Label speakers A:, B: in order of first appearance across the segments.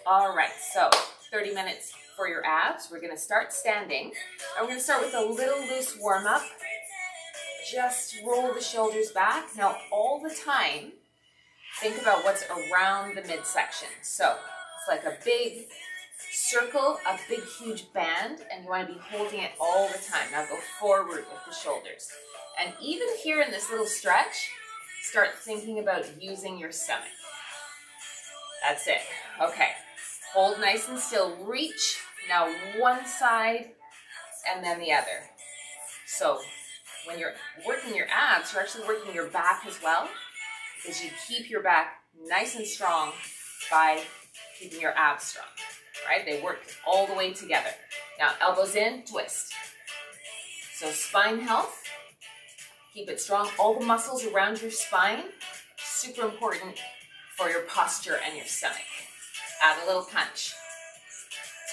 A: All right, so 30 minutes for your abs. We're gonna start standing. And we're gonna start with a little loose warm up. Just roll the shoulders back. Now, all the time, think about what's around the midsection. So it's like a big circle, a big, huge band, and you wanna be holding it all the time. Now go forward with the shoulders. And even here in this little stretch, start thinking about using your stomach. That's it. Okay. Hold nice and still. Reach. Now one side and then the other. So when you're working your abs, you're actually working your back as well, because you keep your back nice and strong by keeping your abs strong, right? They work all the way together. Now elbows in, twist. So spine health. Keep it strong. All the muscles around your spine, super important for your posture and your stomach. Add a little punch.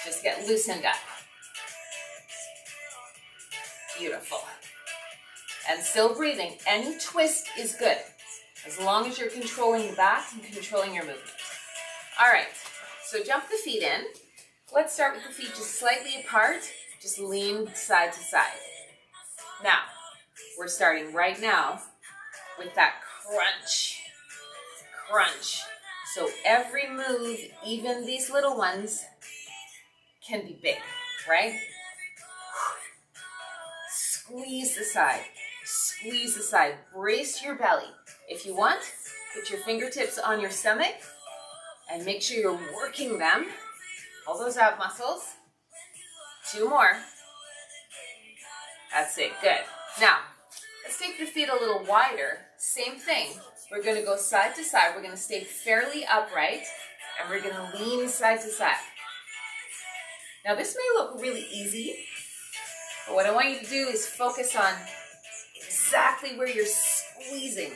A: Just get loosened up. Beautiful. And still breathing. Any twist is good, as long as you're controlling the back and controlling your movement. All right, so jump the feet in. Let's start with the feet just slightly apart. Just lean side to side. Now, we're starting right now with that crunch. Crunch. So every move, even these little ones, can be big, right? Squeeze the side. Squeeze the side. Brace your belly. If you want, put your fingertips on your stomach and make sure you're working them. All those ab muscles. 2 more. That's it. Good. Now, let's take the feet a little wider. Same thing. We're going to go side to side. We're going to stay fairly upright, and we're going to lean side to side. Now, this may look really easy, but what I want you to do is focus on exactly where you're squeezing.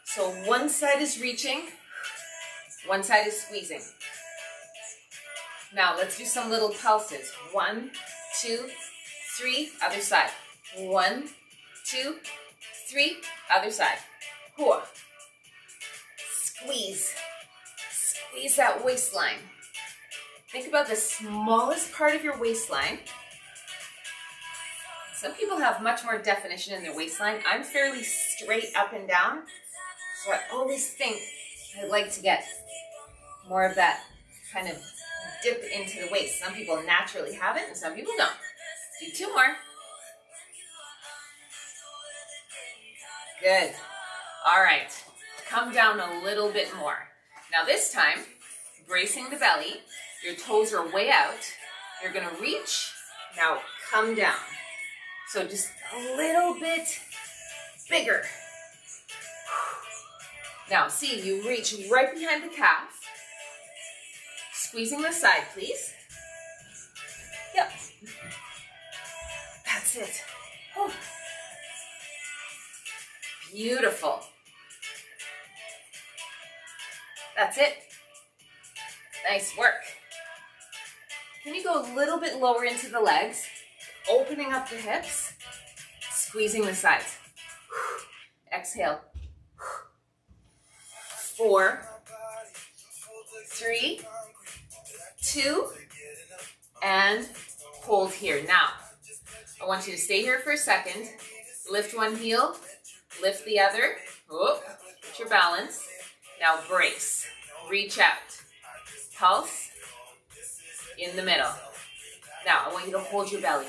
A: So one side is reaching, one side is squeezing. Now, let's do some little pulses. 1, 2, 3, other side. 1, 2, 3, other side. Whoa. Squeeze. Squeeze that waistline. Think about the smallest part of your waistline. Some people have much more definition in their waistline. I'm fairly straight up and down, so I always think I'd like to get more of that kind of dip into the waist. Some people naturally have it, and some people don't. Do 2 more. Good. All right. Come down a little bit more. Now this time, bracing the belly, your toes are way out. You're going to reach. Now come down. So just a little bit bigger. Now see, you reach right behind the calf. Squeezing the side, please. Yep. That's it. Oh. Beautiful. That's it. Nice work. Can you go a little bit lower into the legs, opening up the hips, squeezing the sides. Exhale. 4, 3, 2, and hold here. Now, I want you to stay here for a second. Lift one heel, lift the other. Whoop, get your balance. Now brace, reach out, pulse, in the middle. Now I want you to hold your belly.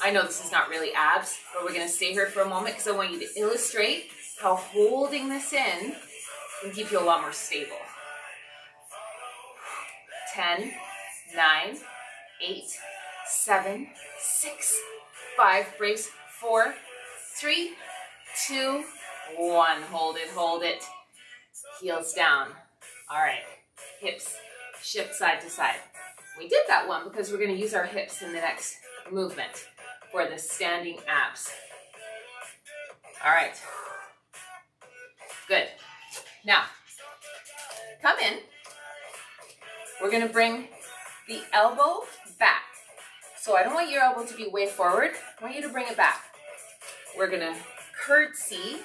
A: I know this is not really abs, but we're gonna stay here for a moment because I want you to illustrate how holding this in can keep you a lot more stable. 10, 9, 8, 7, 6, 5, brace, 4, 3, 2, 1. Hold it, hold it. Heels down. All right, hips shift side to side. We did that one because we're going to use our hips in the next movement for the standing abs. All right, good. Now, come in. We're going to bring the elbow back. So I don't want your elbow to be way forward. I want you to bring it back. We're going to curtsy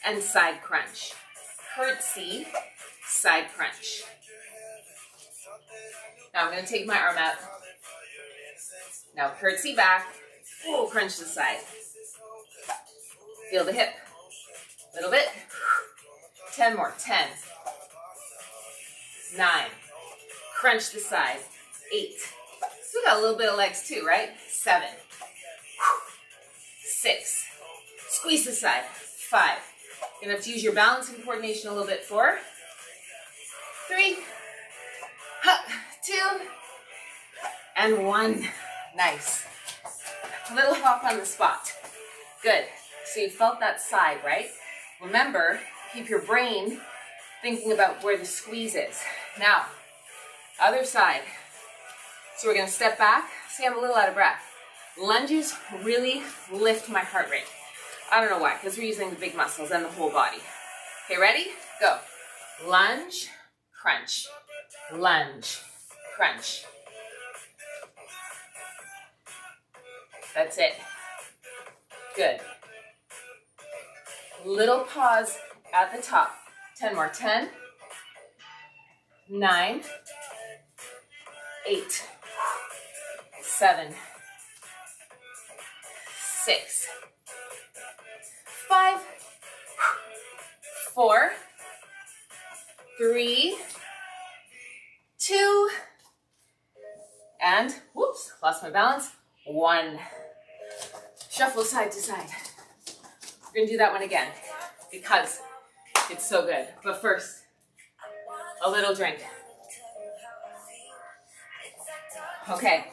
A: and side crunch. Curtsy, side crunch. Now I'm going to take my arm out. Now curtsy back. Oh, crunch to the side. Feel the hip. A little bit. 10 more. 10. 9. Crunch the side. 8. So we got a little bit of legs too, right? 7. 6. Squeeze the side. 5. You're going to have to use your balance and coordination a little bit. 4. 3. 2. And 1. Nice. A little hop on the spot. Good. So you felt that side, right? Remember, keep your brain thinking about where the squeeze is. Now, other side. So we're going to step back. See, I'm a little out of breath. Lunges really lift my heart rate. I don't know why, because we're using the big muscles and the whole body. Okay, ready? Go. Lunge, crunch. Lunge, crunch. That's it. Good. Little pause at the top. 10 more. 10, 9, 8, 7, 6, 5, 4, 3, 2, and whoops, lost my balance. 1. Shuffle side to side. We're gonna do that one again because it's so good. But first, a little drink. Okay,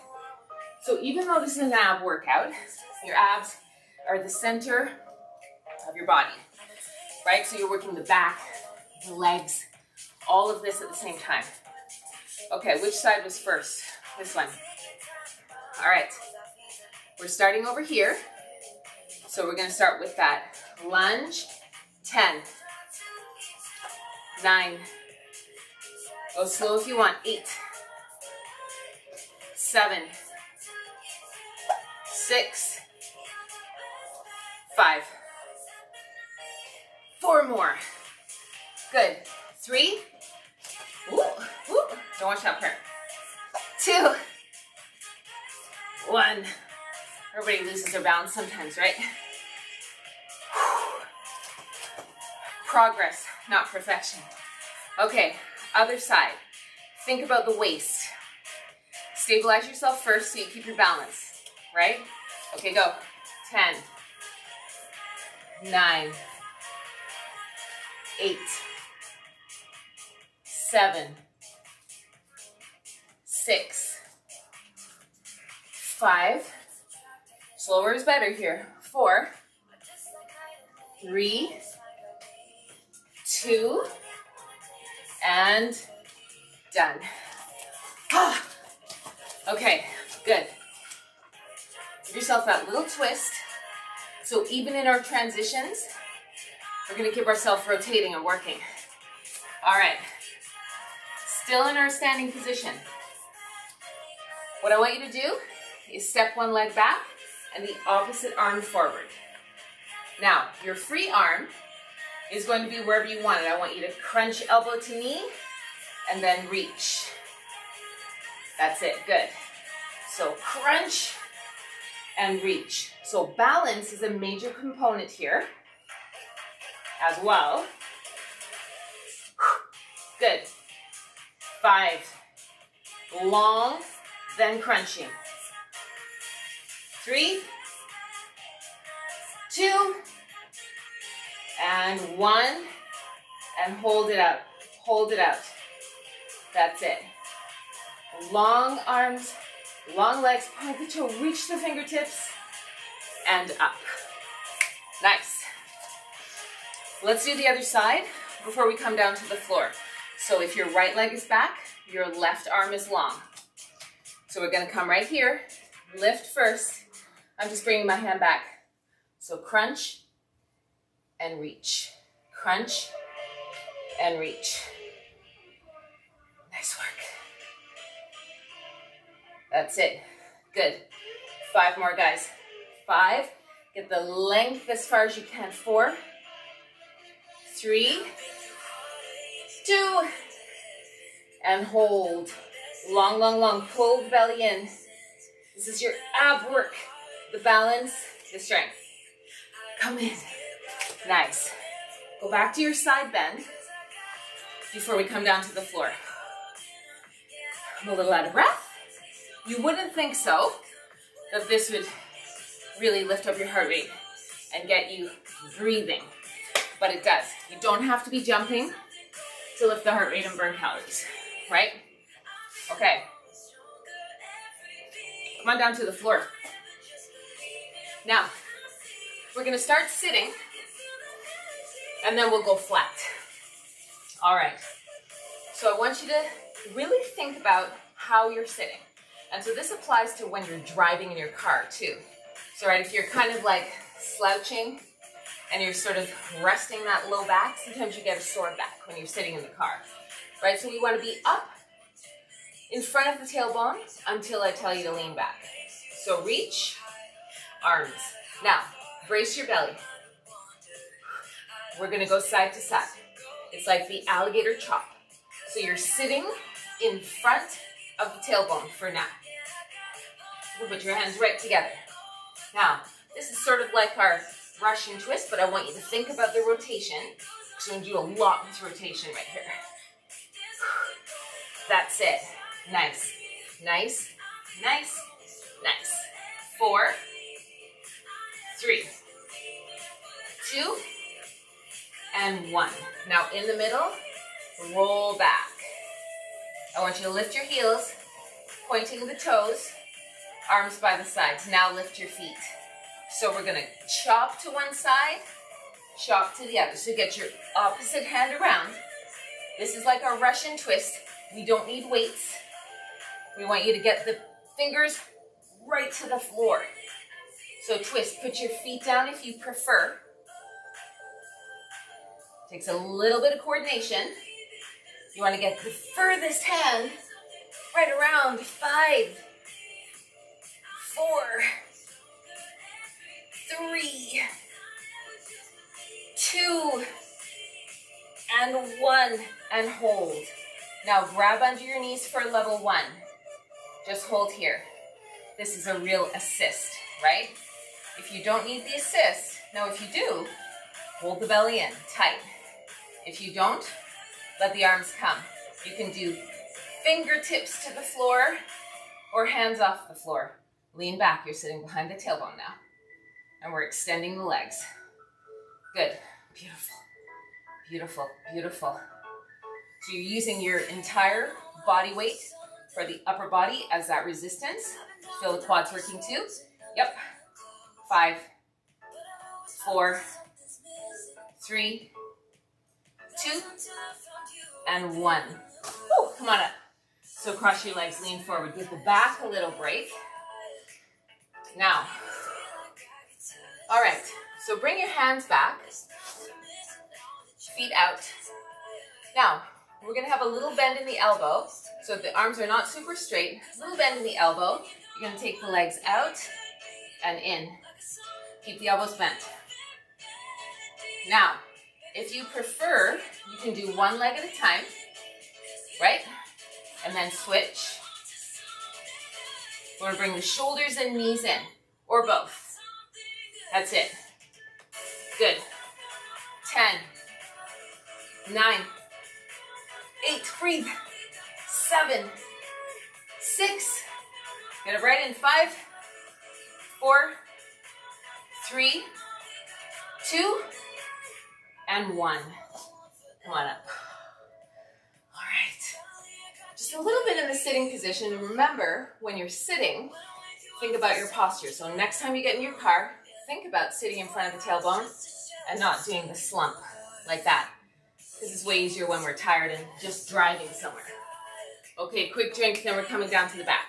A: so even though this is an ab workout, your abs are the center of your body, right? So you're working the back, the legs, all of this at the same time. Okay, which side was first? This one. All right, we're starting over here. So we're gonna start with that lunge. 10, 9, go slow if you want. 8, 7, 6, 5, 4 more. Good. 3, ooh, ooh, don't watch that part. 2, 1. Everybody loses their balance sometimes, right? Progress, not perfection. Okay, other side. Think about the waist. Stabilize yourself first so you keep your balance, right? Okay, go. 10, 9, 8, 7, 6, 5, slower is better here. 4, 3, 2, and done. Okay, good. Give yourself that little twist. So even in our transitions, we're gonna keep ourselves rotating and working. All right, still in our standing position. What I want you to do is step one leg back and the opposite arm forward. Now, your free arm is going to be wherever you want it. I want you to crunch elbow to knee and then reach. That's it, good. So crunch and reach. So balance is a major component here as well. Good. 5, long, then crunching. 3, 2, and 1, and hold it out. Hold it out. That's it. Long arms, long legs, point the toe, reach the fingertips, and up. Nice. Let's do the other side before we come down to the floor. So if your right leg is back, your left arm is long. So we're gonna come right here, lift first. I'm just bringing my hand back. So crunch and reach. Crunch and reach. Nice work. That's it. Good. 5 more, guys. 5. Get the length as far as you can. 4, 3, 2, and hold. Long, long, long. Pull the belly in. This is your ab work. The balance, the strength. Come in. Nice. Go back to your side bend before we come down to the floor. I'm a little out of breath. You wouldn't think so, that this would really lift up your heart rate and get you breathing, but it does. You don't have to be jumping to lift the heart rate and burn calories, right? Okay. Come on down to the floor. Now, we're gonna start sitting, and then we'll go flat. All right. So I want you to really think about how you're sitting. And so this applies to when you're driving in your car too. So right, if you're kind of like slouching and you're sort of resting that low back, sometimes you get a sore back when you're sitting in the car, right? So we want to be up in front of the tailbone until I tell you to lean back. So reach, arms. Now, brace your belly. We're gonna go side to side. It's like the alligator chop. So you're sitting in front of the tailbone for now. We'll put your hands right together. Now, this is sort of like our Russian twist, but I want you to think about the rotation, because we're gonna do a lot with rotation right here. That's it. Nice, nice, nice, nice. 4, 3, 2, and 1. Now in the middle, roll back. I want you to lift your heels, pointing the toes, arms by the sides. Now lift your feet. So we're gonna chop to one side, chop to the other. So get your opposite hand around. This is like our Russian twist. We don't need weights. We want you to get the fingers right to the floor. So twist, put your feet down if you prefer. Takes a little bit of coordination. You want to get the furthest hand right around. 5, 4, 3, 2, and 1, and hold. Now grab under your knees for level 1. Just hold here. This is a real assist, right? If you don't need the assist, now if you do, hold the belly in, tight. If you don't, let the arms come. You can do fingertips to the floor or hands off the floor. Lean back, you're sitting behind the tailbone now. And we're extending the legs. Good, beautiful, beautiful, beautiful. So you're using your entire body weight for the upper body as that resistance. Feel the quads working too. Yep. 5, 4, 3, 2, and 1. Woo, come on up. So cross your legs, lean forward. Give the back a little break. Now, all right. So bring your hands back, feet out. Now, we're gonna have a little bend in the elbow. So if the arms are not super straight, a little bend in the elbow. You're gonna take the legs out and in. Keep the elbows bent. Now, if you prefer, you can do one leg at a time, right? And then switch. We're gonna bring the shoulders and knees in, or both. That's it. Good. 10, 9, 8, breathe. 7, 6, get it right in. 5, 4, 3, 2, and 1. Come on up. All right. Just a little bit in the sitting position. And remember, when you're sitting, think about your posture. So next time you get in your car, think about sitting in front of the tailbone and not doing the slump like that. This is way easier when we're tired and just driving somewhere. Okay, quick drink, then we're coming down to the back.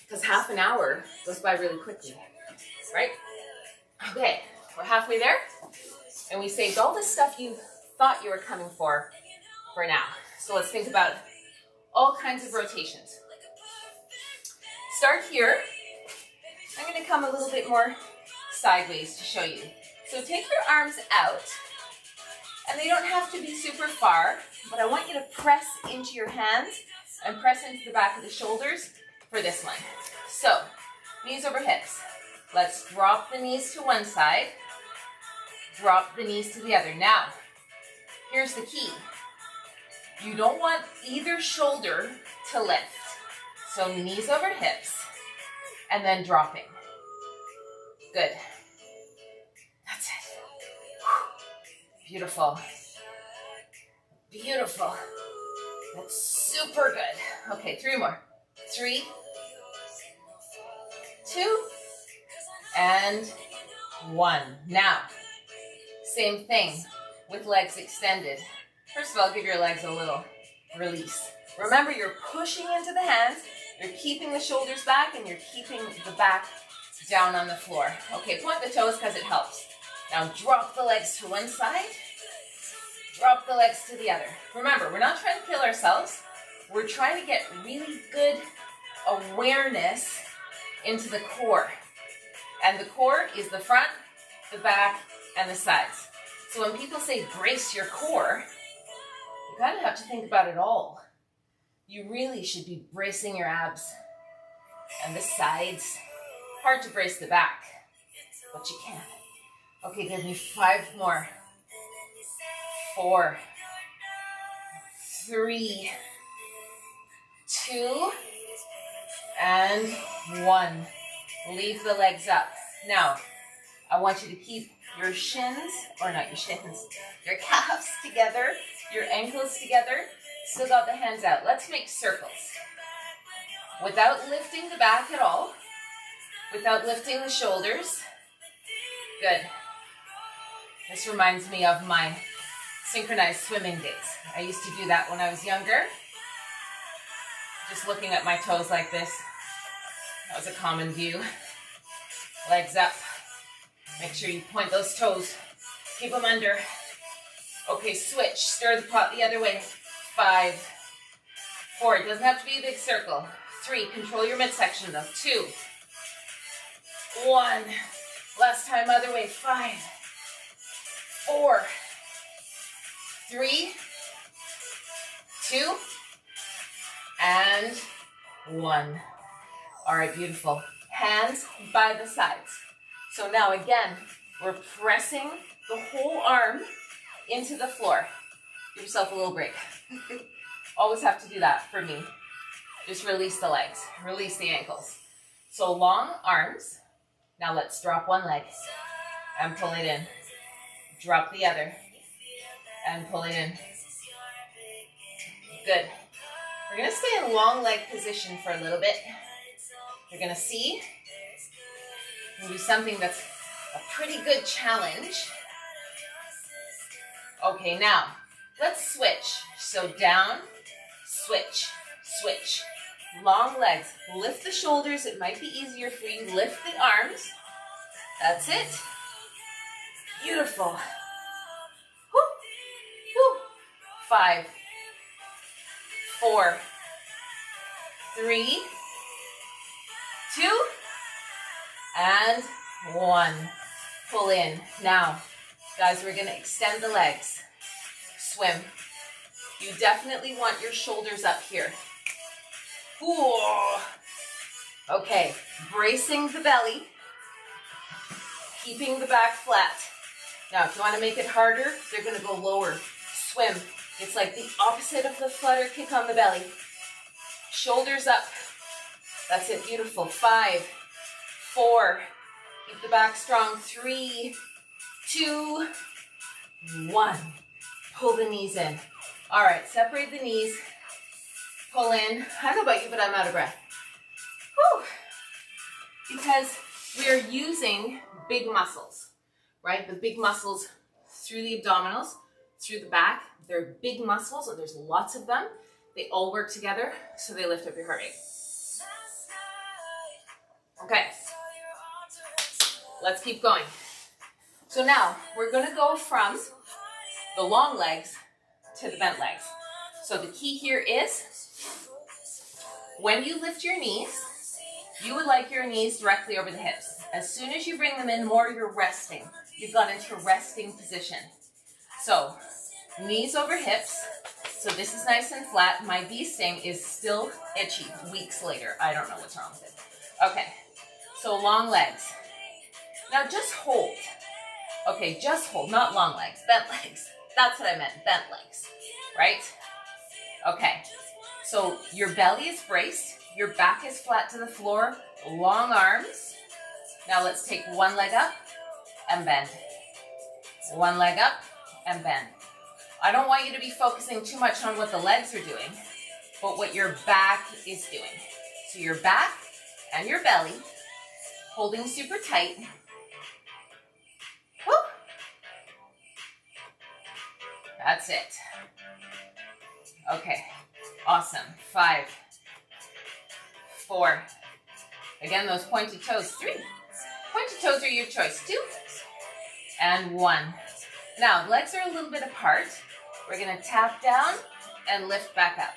A: Because half an hour goes by really quickly, right? Okay, we're halfway there. And we saved all this stuff you thought you were coming for now. So let's think about all kinds of rotations. Start here. I'm going to come a little bit more sideways to show you. So take your arms out And they don't have to be super far, but I want you to press into your hands and press into the back of the shoulders for this one. So, knees over hips. Let's drop the knees to one side, drop the knees to the other. Now, here's the key. You don't want either shoulder to lift. So knees over hips, and then dropping. Good. That's it. Beautiful. Beautiful. That's super good. Okay, 3 more. 3, 2, and 1. Now, same thing with legs extended. First of all, give your legs a little release. Remember, you're pushing into the hands, you're keeping the shoulders back, and you're keeping the back down on the floor. Okay, point the toes because it helps. Now drop the legs to one side, drop the legs to the other. Remember, we're not trying to kill ourselves. We're trying to get really good awareness into the core. And the core is the front, the back, and the sides. So when people say brace your core, you kind of have to think about it all. You really should be bracing your abs and the sides. Hard to brace the back, but you can. Okay, give me 5 more. 4, 3, 2, and 1. Leave the legs up. Now, I want you to keep your shins, or not your shins, your calves together, your ankles together. Still got the hands out. Let's make circles. Without lifting the back at all. Without lifting the shoulders. Good. This reminds me of my synchronized swimming days. I used to do that when I was younger. Just looking at my toes like this. That was a common view. Legs up. Make sure you point those toes. Keep them under. Okay, switch. Stir the pot the other way. 5, 4. It doesn't have to be a big circle. 3. Control your midsection though. 2, 1. Last time, other way. 5, 4, 3, 2, and 1. All right, beautiful. Hands by the sides. So now again, we're pressing the whole arm into the floor. Give yourself a little break. Always have to do that for me. Just release the legs, release the ankles. So long arms. Now let's drop one leg and pull it in. Drop the other and pull it in. Good. We're gonna stay in long leg position for a little bit. You're gonna see and do something that's a pretty good challenge. Okay, now let's switch. So down, switch, switch. Long legs. Lift the shoulders. It might be easier for you. Lift the arms. That's it. Beautiful. Woo. Woo. 5, 4, 3, 2, and 1. Pull in. Now, guys, we're going to extend the legs. Swim. You definitely want your shoulders up here. Ooh. Okay, bracing the belly, keeping the back flat. Now, if you want to make it harder, they're going to go lower. Swim. It's like the opposite of the flutter kick on the belly. Shoulders up. That's it, beautiful. 5, 4, keep the back strong. 3, 2, 1. Pull the knees in. All right, separate the knees. Pull in. I don't know about you, but I'm out of breath. Whew. Because we are using big muscles, right? The big muscles through the abdominals, through the back. They're big muscles, and there's lots of them. They all work together, so they lift up your heart rate. Okay. Let's keep going. So now we're going to go from the long legs to the bent legs. So the key here is when you lift your knees, you would like your knees directly over the hips. As soon as you bring them in more, you're resting. You've got into resting position. So Knees over hips. So this is nice and flat. My bee sting is still itchy weeks later. I don't know what's wrong with it. Okay, so long legs. Now just hold. Okay, just hold, not long legs, bent legs. That's what I meant, bent legs, right? Okay, so your belly is braced, your back is flat to the floor, long arms. Now let's take one leg up and bend. One leg up and bend. I don't want you to be focusing too much on what the legs are doing, but what your back is doing. So your back and your belly, holding super tight. Woo. That's it. Okay, awesome. 5, 4. Again, those pointed toes. 3. Pointed toes are your choice. 2. And 1. Now, legs are a little bit apart. We're going to tap down and lift back up.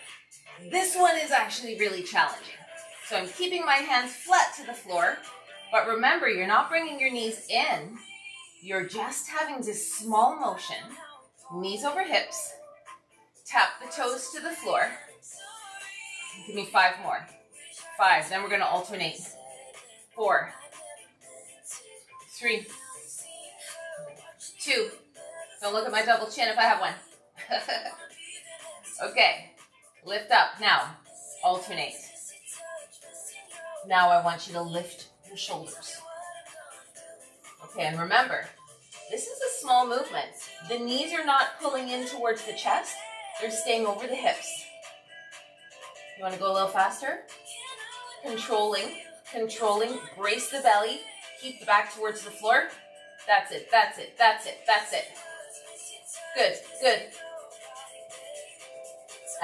A: This one is actually really challenging. So I'm keeping my hands flat to the floor, but remember, you're not bringing your knees in. You're just having this small motion. Knees over hips. Tap the toes to the floor. Give me 5 more. 5. Then we're going to alternate. 4. 3. 2. Don't look at my double chin if I have one. Okay. Lift up. Now, alternate. Now I want you to lift your shoulders. Okay, and remember, this is a small movement. The knees are not pulling in towards the chest. They're staying over the hips. You want to go a little faster? Controlling, controlling. Brace the belly. Keep the back towards the floor. That's it, that's it, that's it, that's it. Good, good.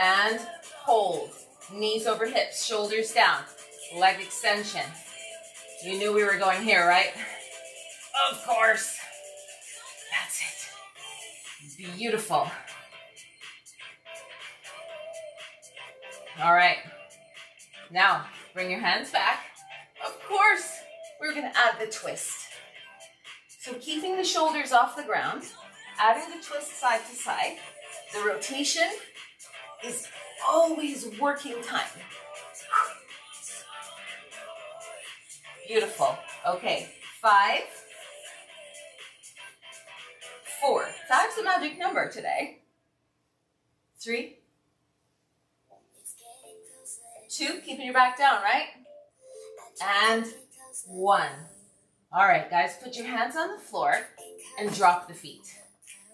A: And hold. Knees over hips, shoulders down. Leg extension. You knew we were going here, right? Of course. That's it. Beautiful. All right. Now, bring your hands back. Of course, we're going to add the twist. So keeping the shoulders off the ground, adding the twist side to side. The rotation is always working time. Beautiful. Okay, 5, 4. 5's the magic number today. 3, 2, keeping your back down, right? And 1. All right, guys, put your hands on the floor and drop the feet.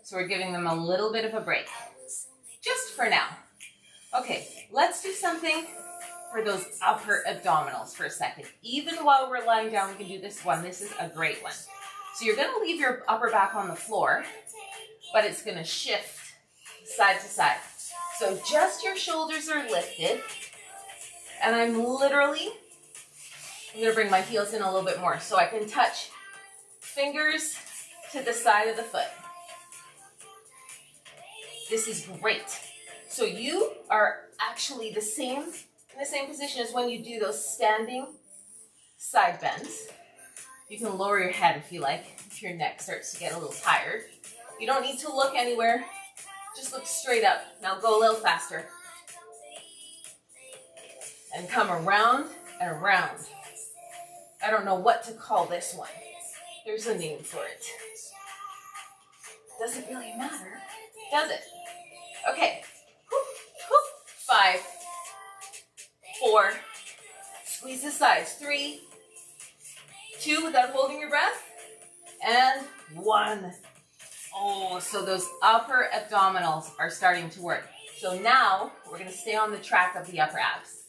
A: So we're giving them a little bit of a break, just for now. Okay, let's do something for those upper abdominals for a second. Even while we're lying down, we can do this one. This is a great one. So you're gonna leave your upper back on the floor, but it's gonna shift side to side. So just your shoulders are lifted, and I'm gonna bring my heels in a little bit more so I can touch fingers to the side of the foot. This is great. So you are actually in the same position as when you do those standing side bends. You can lower your head if you like, if your neck starts to get a little tired. You don't need to look anywhere. Just look straight up. Now go a little faster. And come around and around. I don't know what to call this one. There's a name for it. Doesn't really matter, does it? Okay. 5, 4. Squeeze the sides. 3, 2 without holding your breath. And 1. Oh, so those upper abdominals are starting to work. So now we're going to stay on the track of the upper abs.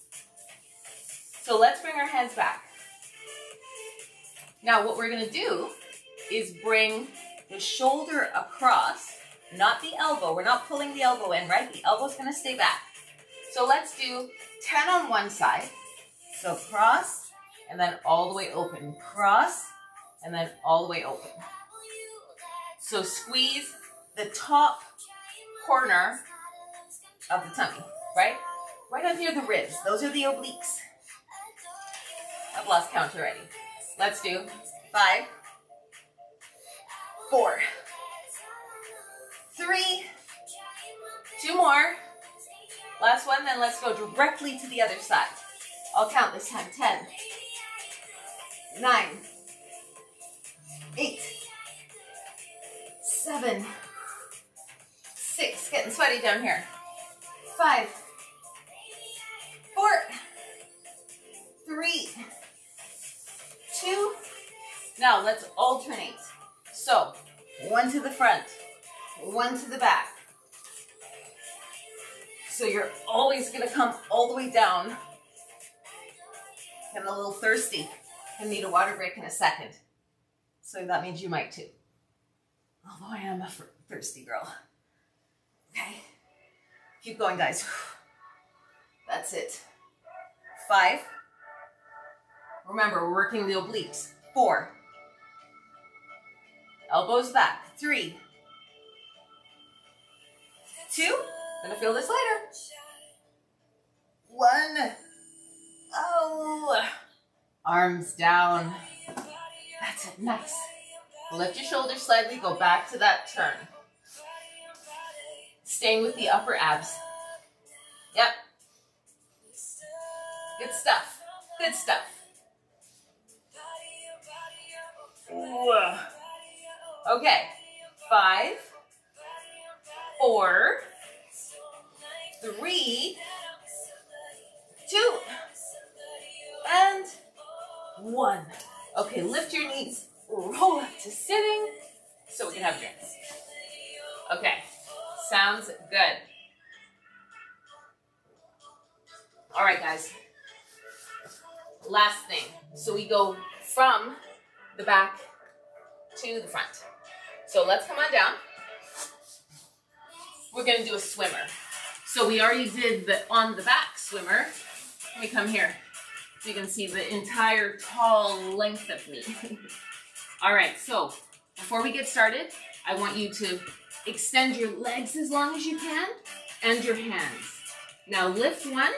A: So let's bring our hands back. Now what we're going to do is bring the shoulder across, not the elbow. We're not pulling the elbow in, right? The elbow's going to stay back. So let's do 10 on one side. So cross and then all the way open. Cross and then all the way open. So squeeze the top corner of the tummy, right? Right up near the ribs. Those are the obliques. I've lost count already. Let's do 5, 4, 3, 2 more. Last one, then let's go directly to the other side. I'll count this time. 10, 9, 8, 7, 6, getting sweaty down here. 5, 4, 3, 2. Now let's alternate. So 1 to the front, 1 to the back. So you're always going to come all the way down. Getting a little thirsty. I need a water break in a second. So that means you might too. Although I am a thirsty girl. Okay. Keep going, guys. That's it. 5. Remember, we're working the obliques. 4. Elbows back. 3. 2. Gonna feel this later. 1. Oh. Arms down. That's it. Nice. Lift your shoulders slightly. Go back to that turn. Staying with the upper abs. Yep. Good stuff. Good stuff. Ooh. Okay. 5, 4, 3, 2, and 1. Okay, lift your knees, roll up to sitting, so we can have drinks. Okay, sounds good. All right, guys. Last thing. So we go from the back to the front. So let's come on down. We're going to do a swimmer. So we already did the on the back swimmer. Let me come here so you can see the entire tall length of me. All right, so before we get started, I want you to extend your legs as long as you can and your hands. Now lift one,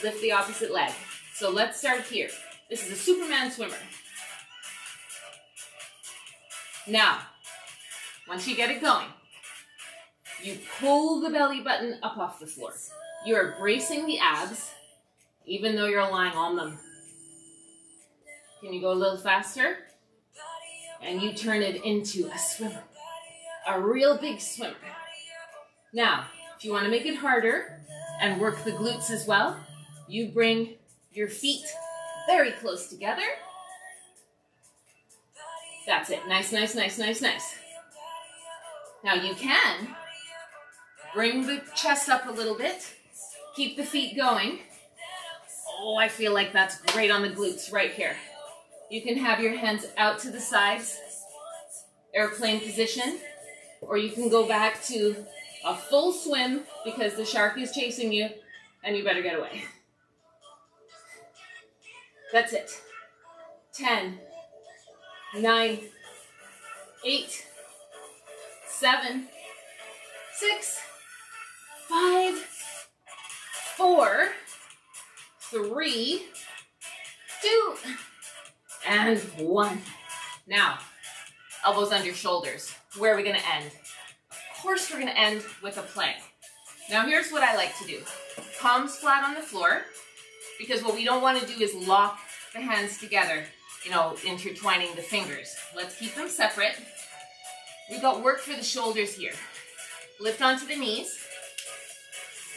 A: lift the opposite leg. So let's start here. This is a Superman swimmer. Now, once you get it going, you pull the belly button up off the floor. You're bracing the abs, even though you're lying on them. Can you go a little faster? And you turn it into a swimmer. A real big swimmer. Now, if you want to make it harder and work the glutes as well, you bring your feet very close together. That's it. Nice, nice, nice, nice, nice. Now you can bring the chest up a little bit. Keep the feet going. Oh, I feel like that's great on the glutes right here. You can have your hands out to the sides, airplane position, or you can go back to a full swim because the shark is chasing you and you better get away. That's it. 10, 9, 8, 7, 6, 5, 4, 3, 2, and 1. Now, elbows under shoulders. Where are we going to end? Of course, we're going to end with a plank. Now, here's what I like to do. Palms flat on the floor, because what we don't want to do is lock the hands together, intertwining the fingers. Let's keep them separate. We've got work for the shoulders here. Lift onto the knees.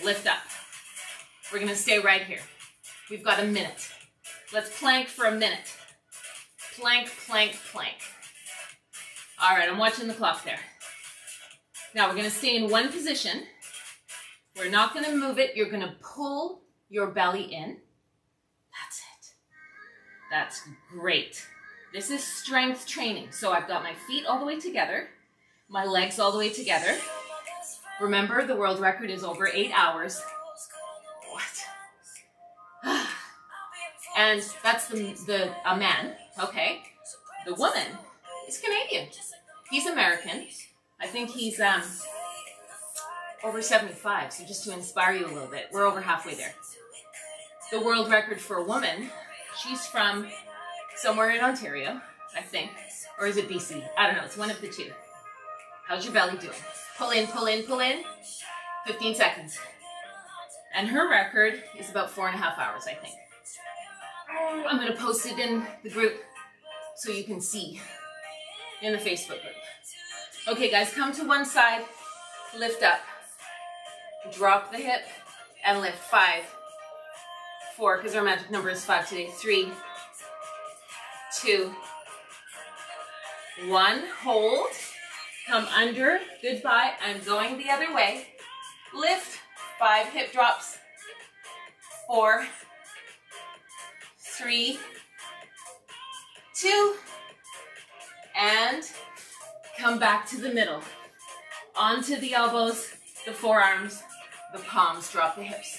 A: Lift up. We're going to stay right here. We've got a minute. Let's plank for a minute. Plank, plank, plank. All right, I'm watching the clock there. Now we're going to stay in one position. We're not going to move it. You're going to pull your belly in. That's it. That's great. This is strength training. So I've got my feet all the way together, my legs all the way together. Remember, the world record is over 8 hours. What? And that's a man, okay? The woman is Canadian. He's American. I think he's over 75, so just to inspire you a little bit, we're over halfway there. The world record for a woman, she's from somewhere in Ontario, I think. Or is it BC? I don't know, it's one of the two. How's your belly doing? Pull in, pull in, pull in. 15 seconds. And her record is about 4.5 hours, I think. I'm gonna post it in the group so you can see in the Facebook group. Okay guys, come to one side, lift up, drop the hip, and lift. 5, 4, because our magic number is 5 today. 3, 2, 1, hold, come under, goodbye, I'm going the other way, lift, 5 hip drops, 4, 3, 2, and come back to the middle. Onto the elbows, the forearms, the palms, drop the hips.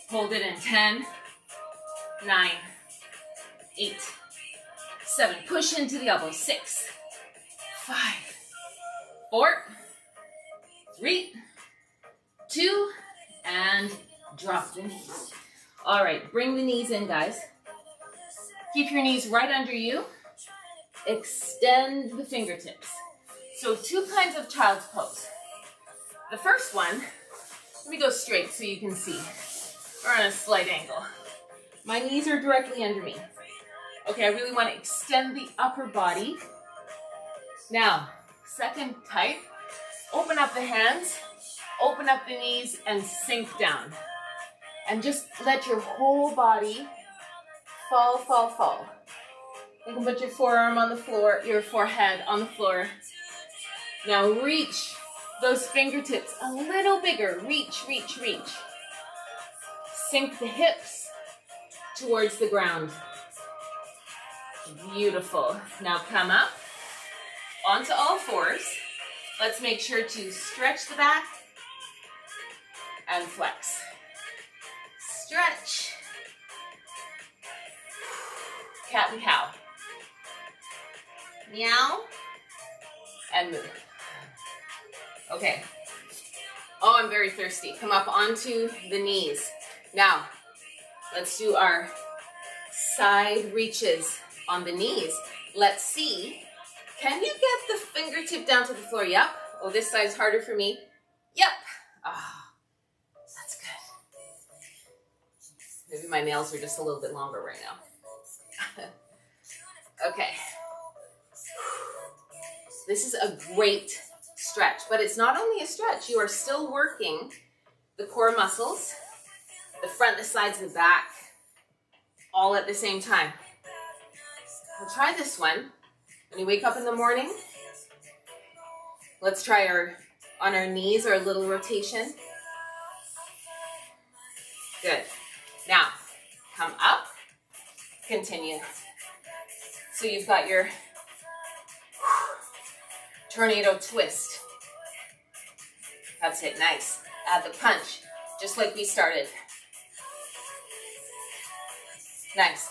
A: Hold it in 10, 9, 8, 7. Push into the elbows. 6, 5, 4, 3, 2, and drop the knees. All right, bring the knees in, guys. Keep your knees right under you. Extend the fingertips. So 2 kinds of child's pose. The first one, let me go straight so you can see. Or on a slight angle. My knees are directly under me. Okay, I really want to extend the upper body. Now, second type, open up the hands, open up the knees, and sink down. And just let your whole body fall, fall, fall. You can put your forearm on the floor, your forehead on the floor. Now reach those fingertips a little bigger. Reach, reach, reach. Sink the hips towards the ground. Beautiful. Now come up onto all fours. Let's make sure to stretch the back and flex. Stretch. Cat and cow. Meow. And move. Okay. Oh, I'm very thirsty. Come up onto the knees. Now, let's do our side reaches on the knees. Let's see. Can you get the fingertip down to the floor? Yep. Oh, this side's harder for me. Yep. Ah, that's good. Maybe my nails are just a little bit longer right now. Okay. This is a great stretch, but it's not only a stretch. You are still working the core muscles, the front, the sides, and the back, all at the same time. We'll try this one. When you wake up in the morning, let's try on our knees, our little rotation. Good. Now, come up, continue. So you've got your tornado twist. That's it, nice. Add the punch, just like we started. Nice.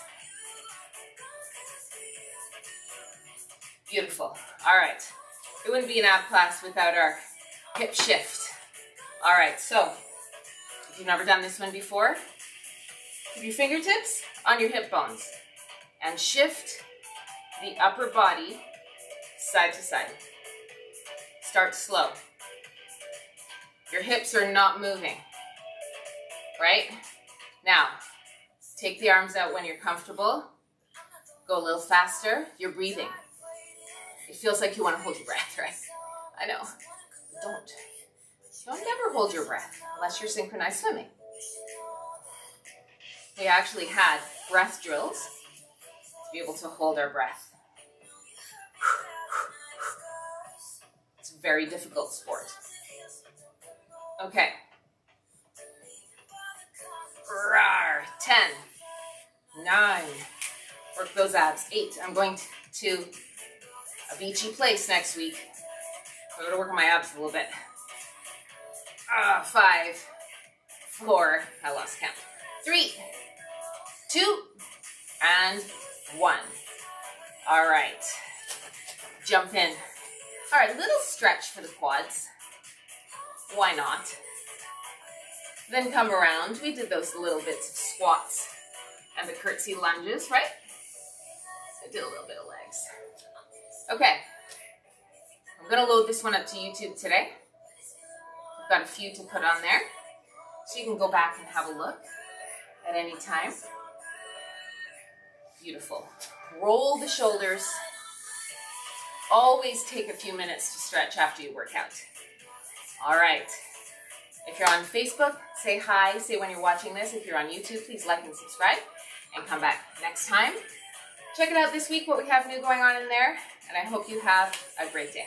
A: Beautiful. All right. It wouldn't be an ab class without our hip shift. All right, so if you've never done this one before, keep your fingertips on your hip bones and shift the upper body side to side. Start slow. Your hips are not moving, right? Now, take the arms out when you're comfortable. Go a little faster. You're breathing. It feels like you want to hold your breath, right? I know. Don't. Don't ever hold your breath unless you're synchronized swimming. We actually had breath drills to be able to hold our breath. It's a very difficult sport. Okay. 10, 9, work those abs. 8, I'm going to a beachy place next week. I'm going to work on my abs a little bit. 5, 4, I lost count. 3, 2, and 1. All right. Jump in. All right, little stretch for the quads. Why not? Then come around. We did those little bits of squats and the curtsy lunges, right? I did a little bit of legs. Okay. I'm going to load this one up to YouTube today. got a few to put on there. So you can go back and have a look at any time. Beautiful. Roll the shoulders. Always take a few minutes to stretch after you work out. All right. If you're on Facebook, say hi, say when you're watching this. If you're on YouTube, please like and subscribe and come back next time. Check it out this week, what we have new going on in there, and I hope you have a great day.